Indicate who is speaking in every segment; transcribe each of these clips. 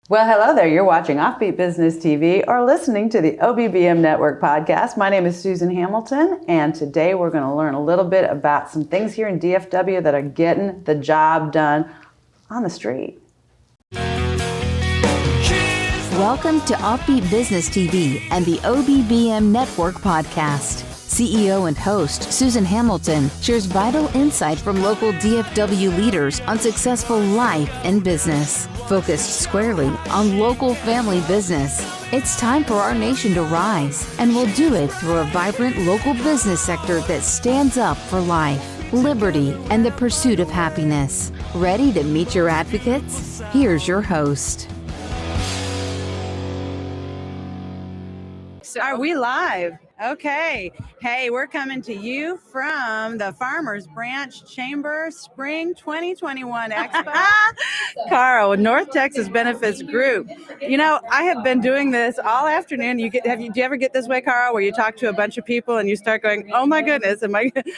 Speaker 1: Well, hello there. You're watching Offbeat Business TV or listening to the OBBM Network podcast. My name is Susan Hamilton, and today we're going to learn a little bit about some things here in DFW that are getting the job done on the street.
Speaker 2: Welcome to Offbeat Business TV and the OBBM Network podcast. CEO and host Susan Hamilton shares vital insight from local DFW leaders on successful life and business, focused squarely on local family business. It's time for our nation to rise, and we'll do it through a vibrant local business sector that stands up for life, liberty, and the pursuit of happiness. Ready to meet your advocates? Here's your host.
Speaker 1: So are we live? Okay. Hey, we're coming to you from the Farmers Branch Chamber Spring 2021 Expo. Karl, North Texas Benefits Group. You know, I have been doing this all afternoon. Do you ever get this way, Karl, where you talk to a bunch of people and you start going, oh my goodness,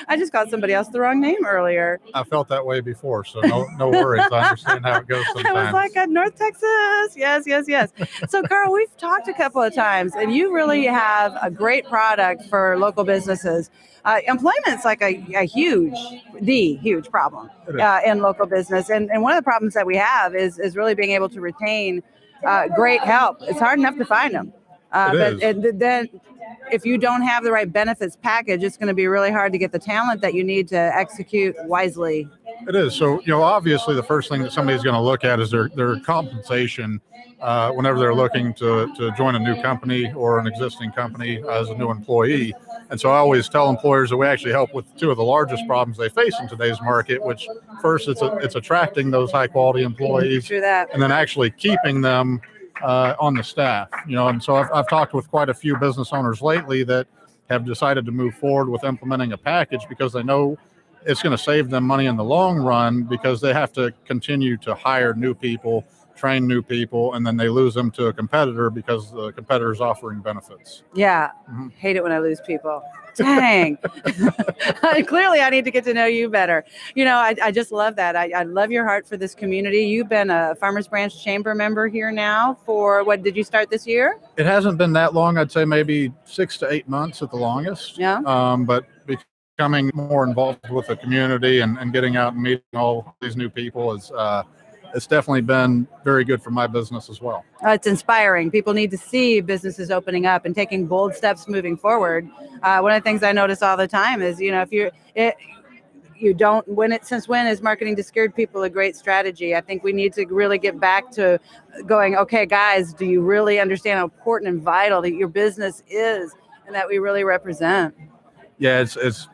Speaker 1: I just called somebody else the wrong name earlier.
Speaker 3: I felt that way before, so no worries. I understand how it goes sometimes.
Speaker 1: I was like, North Texas. Yes. So, Karl, we've talked a couple of times, and you really have a great product for local businesses. Employment's like a huge problem in local business. And one of the problems that we have is really being able to retain great help. It's hard enough to find them. Then if you don't have the right benefits package, it's going to be really hard to get the talent that you need to execute wisely.
Speaker 3: It is. So, obviously the first thing that somebody's going to look at is their compensation whenever they're looking to join a new company or an existing company as a new employee. And so I always tell employers that we actually help with two of the largest problems they face in today's market, which first it's attracting those high quality employees.
Speaker 1: True that.
Speaker 3: And then actually keeping them on the staff. And so I've talked with quite a few business owners lately that have decided to move forward with implementing a package because they know it's going to save them money in the long run because they have to continue to hire new people, train new people, and then they lose them to a competitor because the competitor is offering benefits.
Speaker 1: Yeah. Mm-hmm. Hate it when I lose people. Dang. Clearly, I need to get to know you better. I just love that. I love your heart for this community. You've been a Farmers Branch Chamber member here now for, what, did you start this year?
Speaker 3: It hasn't been that long. I'd say maybe 6 to 8 months at the longest.
Speaker 1: Yeah.
Speaker 3: But becoming more involved with the community and getting out and meeting all these new people is it's definitely been very good for my business as well.
Speaker 1: It's inspiring. People need to see businesses opening up and taking bold steps moving forward. One of the things I notice all the time is, since when is marketing to scared people a great strategy? I think we need to really get back to going, okay, guys, do you really understand how important and vital that your business is and that we really represent?
Speaker 3: Yeah, it's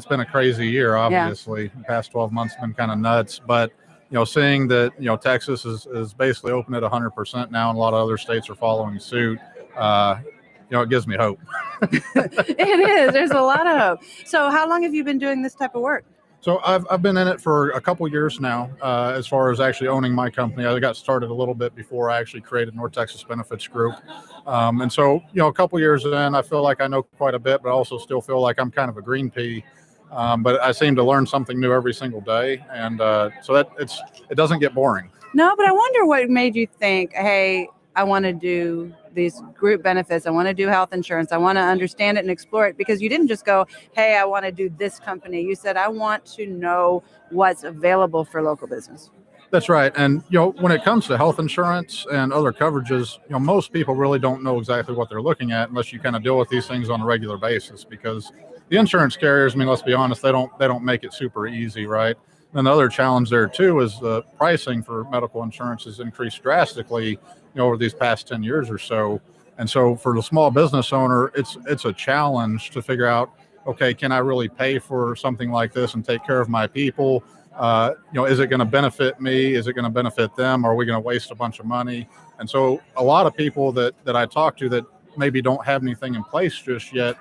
Speaker 3: been a crazy year, obviously. Yeah. The past 12 months have been kind of nuts, but seeing that, Texas is basically open at 100% now, and a lot of other states are following suit, it gives me hope.
Speaker 1: It is. There's a lot of hope. So how long have you been doing this type of work?
Speaker 3: So I've been in it for a couple years now, as far as actually owning my company. I got started a little bit before I actually created North Texas Benefits Group. And so, a couple years in, I feel like I know quite a bit, but I also still feel like I'm kind of a green pea. But I seem to learn something new every single day. And so it doesn't get boring.
Speaker 1: No, but I wonder what made you think, hey, I want to do these group benefits. I want to do health insurance. I want to understand it and explore it, because you didn't just go, hey, I want to do this company. You said, I want to know what's available for local business.
Speaker 3: That's right. And, when it comes to health insurance and other coverages, most people really don't know exactly what they're looking at unless you kind of deal with these things on a regular basis, because the insurance carriers, let's be honest, they don't make it super easy, right? And the other challenge there too is the pricing for medical insurance has increased drastically, over these past 10 years or so. And so for the small business owner, it's a challenge to figure out, okay, can I really pay for something like this and take care of my people? Is it going to benefit me? Is it going to benefit them? Are we going to waste a bunch of money? And so a lot of people that I talk to that maybe don't have anything in place just yet,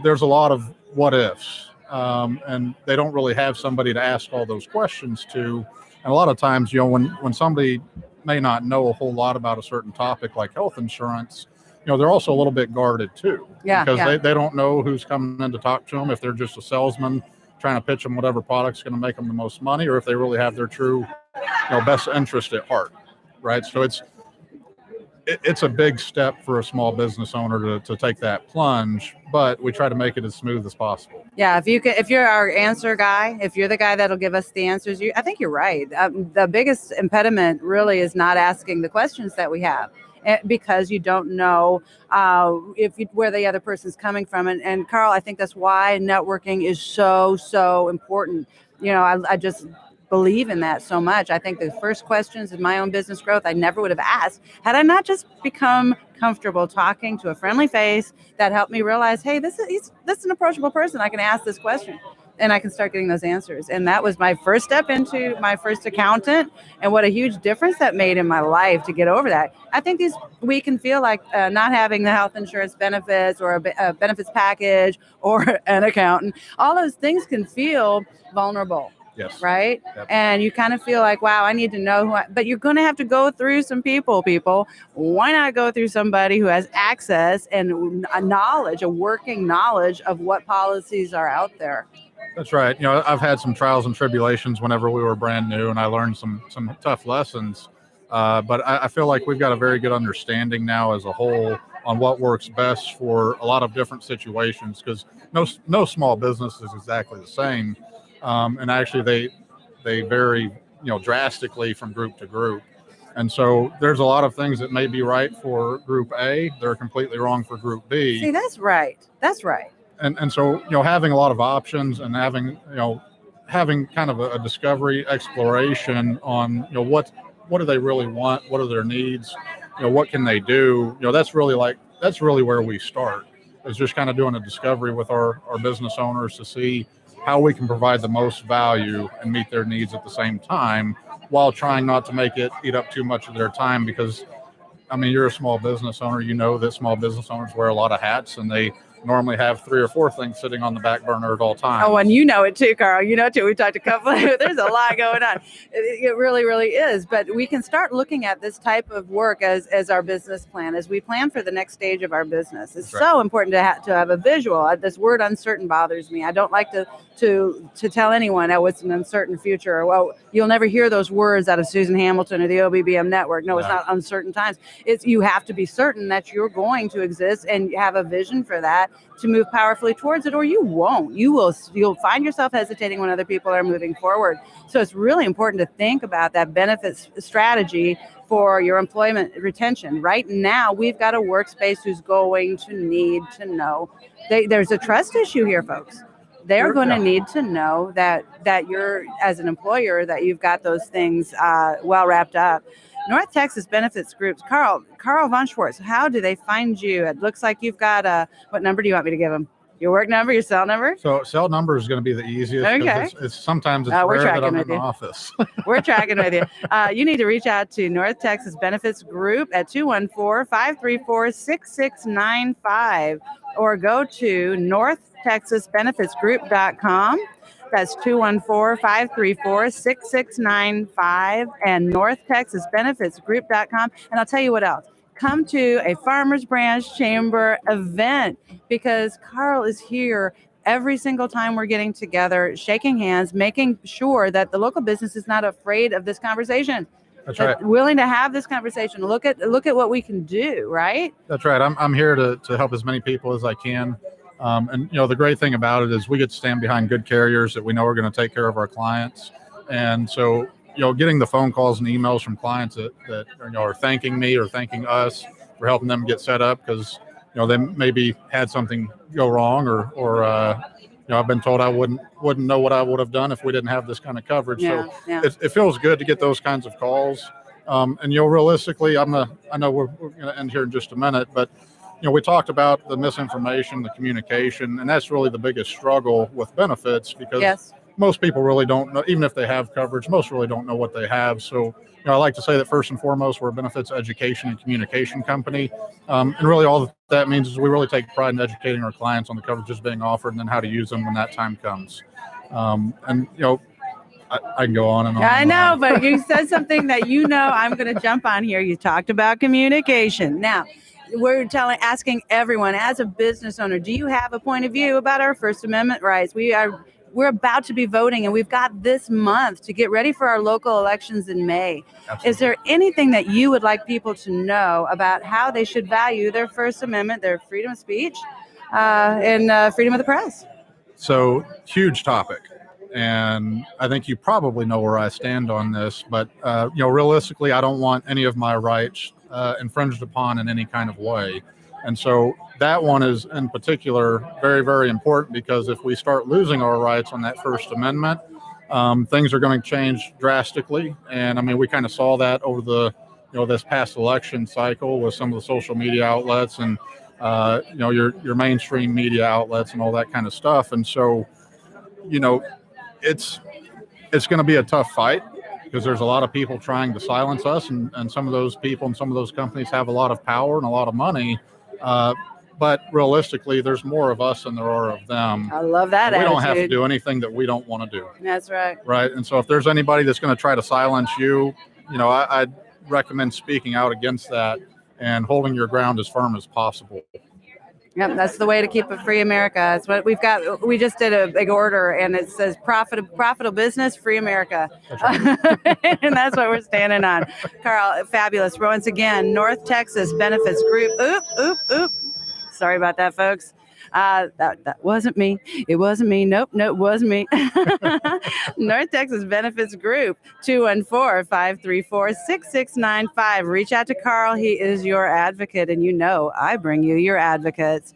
Speaker 3: there's a lot of what ifs, and they don't really have somebody to ask all those questions to. And a lot of times, when somebody may not know a whole lot about a certain topic like health insurance, they're also a little bit guarded too.
Speaker 1: Yeah,
Speaker 3: because they don't know who's coming in to talk to them, if they're just a salesman trying to pitch them whatever product's going to make them the most money, or if they really have their true, best interest at heart, right? So it's it's a big step for a small business owner to take that plunge, but we try to make it as smooth as possible.
Speaker 1: Yeah, if you're our answer guy, if you're the guy that'll give us the answers, I think you're right. The biggest impediment really is not asking the questions that we have, because you don't know where the other person's coming from. And Karl, I think that's why networking is so important. I just believe in that so much. I think the first questions in my own business growth, I never would have asked had I not just become comfortable talking to a friendly face that helped me realize, hey, this is an approachable person. I can ask this question and I can start getting those answers. And that was my first step into my first accountant, and what a huge difference that made in my life to get over that. I think we can feel like not having the health insurance benefits or a benefits package or an accountant, all those things can feel vulnerable.
Speaker 3: Yes.
Speaker 1: Right.
Speaker 3: Yep.
Speaker 1: And you kind of feel like, wow, I need to know but you're going to have to go through some people. Why not go through somebody who has access and a working knowledge of what policies are out there?
Speaker 3: That's right. I've had some trials and tribulations whenever we were brand new, and I learned some tough lessons. But I feel like we've got a very good understanding now as a whole on what works best for a lot of different situations, because no small business is exactly the same. And actually they vary, drastically from group to group. And so there's a lot of things that may be right for group A, they're completely wrong for group B.
Speaker 1: See, that's right.
Speaker 3: And so, having a lot of options and having kind of a discovery exploration on, what do they really want? What are their needs? What can they do? That's really where we start, is just kind of doing a discovery with our business owners to see how we can provide the most value and meet their needs at the same time, while trying not to make it eat up too much of their time. Because, you're a small business owner, that small business owners wear a lot of hats, and they normally have 3 or 4 things sitting on the back burner at all times.
Speaker 1: Oh, and you know it too, Karl. You know it too. We talked a couple there's a lot going on. It really, really is. But we can start looking at this type of work as our business plan, as we plan for the next stage of our business. It's so important to have a visual. This word uncertain bothers me. I don't like to tell anyone, it's an uncertain future. Well, you'll never hear those words out of Susan Hamilton or the OBBM network. No, it's not uncertain times. You have to be certain that you're going to exist and have a vision for that, to move powerfully towards it, or you won't. You'll find yourself hesitating when other people are moving forward. So it's really important to think about that benefits strategy for your employment retention. Right now, we've got a workspace who's going to need to know. There's a trust issue here, folks. They're going to need to know that you're, as an employer, that you've got those things well wrapped up. North Texas Benefits Groups. Karl Von Schwartz, how do they find you? It looks like you've got what number do you want me to give them? Your work number, your cell number?
Speaker 3: So cell number is going to be the easiest.
Speaker 1: Okay.
Speaker 3: Sometimes rare that I'm in the office.
Speaker 1: We're tracking with you. You need to reach out to North Texas Benefits Group at 214-534-6695, or go to northtexasbenefitsgroup.com. That's 214-534-6695 and northtexasbenefitsgroup.com. And I'll tell you what else. Come to a Farmers Branch Chamber event, because Karl is here every single time we're getting together, shaking hands, making sure that the local business is not afraid of this conversation.
Speaker 3: That's right.
Speaker 1: Willing to have this conversation. Look at what we can do, right?
Speaker 3: That's right. I'm here to help as many people as I can. And the great thing about it is we get to stand behind good carriers that we know are going to take care of our clients. And so, getting the phone calls and emails from clients that are thanking me or thanking us for helping them get set up, because they maybe had something go wrong, or I've been told I wouldn't know what I would have done if we didn't have this kind of coverage. It feels good to get those kinds of calls. And realistically, I know we're going to end here in just a minute, but we talked about the misinformation, the communication, and that's really the biggest struggle with benefits, because most people really don't know, even if they have coverage, most really don't know what they have. So, I like to say that first and foremost, we're a benefits education and communication company. And really all that means is we really take pride in educating our clients on the coverages being offered and then how to use them when that time comes. I can go on and on.
Speaker 1: I know, but you said something that I'm going to jump on here. You talked about communication. Now, we're asking everyone, as a business owner, do you have a point of view about our First Amendment rights? We are we're about to be voting, and we've got this month to get ready for our local elections in May.
Speaker 3: Absolutely.
Speaker 1: Is there anything that you would like people to know about how they should value their First Amendment, their freedom of speech, and freedom of the press?
Speaker 3: So, huge topic. And I think you probably know where I stand on this, but realistically, I don't want any of my rights infringed upon in any kind of way. And so that one is in particular very, very important, because if we start losing our rights on that First Amendment, things are going to change drastically. And I mean, we kind of saw that over the this past election cycle with some of the social media outlets and your mainstream media outlets and all that kind of stuff. And so it's going to be a tough fight, because there's a lot of people trying to silence us, and some of those people and some of those companies have a lot of power and a lot of money. But realistically, there's more of us than there are of them.
Speaker 1: I love that
Speaker 3: We
Speaker 1: attitude.
Speaker 3: don't have to do anything that we don't want to do.
Speaker 1: That's right.
Speaker 3: Right. And so if there's anybody that's going to try to silence you, I'd recommend speaking out against that and holding your ground as firm as possible.
Speaker 1: Yep, that's the way to keep a free America. It's what we've got. We just did a big order, and it says profitable business, free America.
Speaker 3: That's right.
Speaker 1: And that's what we're standing on. Karl, fabulous. Once again, North Texas Benefits Group. Oop. Sorry about that, folks. That wasn't me. It wasn't me. Nope, it wasn't me. North Texas Benefits Group, 214-534-6695. Reach out to Karl. He is your advocate, and I bring you your advocates.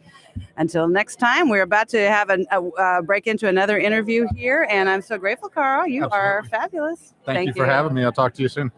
Speaker 1: Until next time, we're about to have a break into another interview here, and I'm so grateful, Karl. You
Speaker 3: Absolutely.
Speaker 1: are fabulous.
Speaker 3: Thank you for having me. I'll talk to you soon.